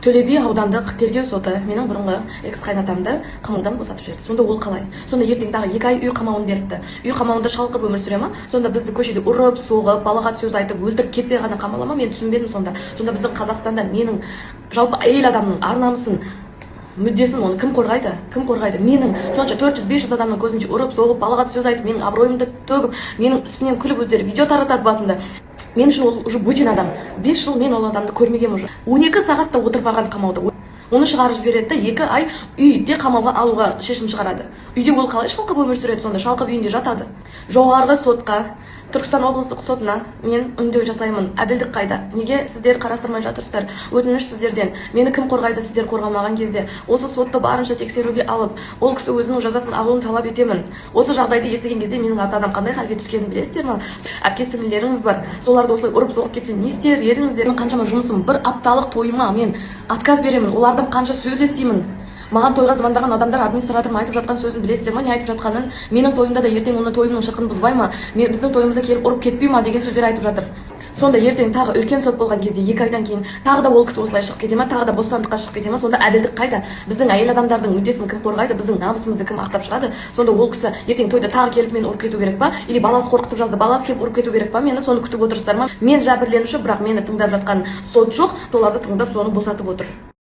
Төле би аудандық тергеу соты менің бұрынғы экс-қайнатамды қамаудан босатып жіберді. Сонда ол қалай? Сонда ертең тағы 2 ай үй қамауын беріпті. Үй қамауында шалқып өмір сүре ма? Сонда бізді көшеде ұрып, соғып, балағат сөз айтып, өлтіріп кетсе ғана қамала ма? Мен түсінбедім сонда. Сонда біздің Қазақстанда менің жалпы әйел адамның ар-намысын, мүддесін оны кім қорғайды? Кім қорғайды? Менің сонша 400-500 адамның көзінше ұрып, соғып, балағат сөз айтып, менің абыройымды төгіп, менің үстінен күліп өздері видео таратады басында. Мен үшін ол уже бөтен адам. 5 жыл мен ол адамды көрмегем уже. 12 сағатта отырып алған қамауда. Оны шығарып жібереді, 2 ай үйде қамауға алуға шешім шығарады. Үйде ол қалай шалқып өмір сүреді сонда? Шалқып үйінде жатады. Жоғарғы сотқа, Түркістан облыстық сотына мен үндеу жасаймын. Әділдік қайда? Неге сіздер қарастырмай жатырсыздар? Өтініш сіздерден. Мені кім қорғайды сіздер қорғамаған кезде? Осы сотты барынша тексеруге алып, ол кісі өзінің жазасын алуын талап етемін. Осы жағдайды естіген кезде менің ата-анам қандай халге түскенін білесіздер ме? Әпке-сіңлілеріңіз бар. Соларды осылай ұрып-соғып кетсе не істер едіңіздер? Қаншама жұмысым, бір апталық тойыма мен отказ беремін. Олардан қанша сөз естимін. Маған тойға звондаған адамдар администраторым айтып жатқан сөзін білесіздер ме? Не айтып жатқанын? Менің тойымда да ертең оны тойымның шырқын бұзбай ма? Біздің тойымызда келіп ұрып кетпей ма деген сөздер айтып жатыр. Сонда ертең тағы үлкен сот болған кезде 2 айдан кейін тағы да ол кісі осылай шығып кете ма? Тағы да бостандыққа шығып кете ма? Сонда әділдік қайда? Біздің әйел адамдардың мүддесін кім қорғайды? Біздің намысымызды кім ақтап шығады? Сонда ол кісі ертең тойда тағы келіп мені ұрып кету керек па? Или баласы қорқытып жазды, баласы келіп ұрып кету керек па? Мені соны күтіп отырсыздар ма? Мен жәбірленуші, бірақ мені тыңдап жатқан сот жоқ, соларды тыңдап соны босатып отыр.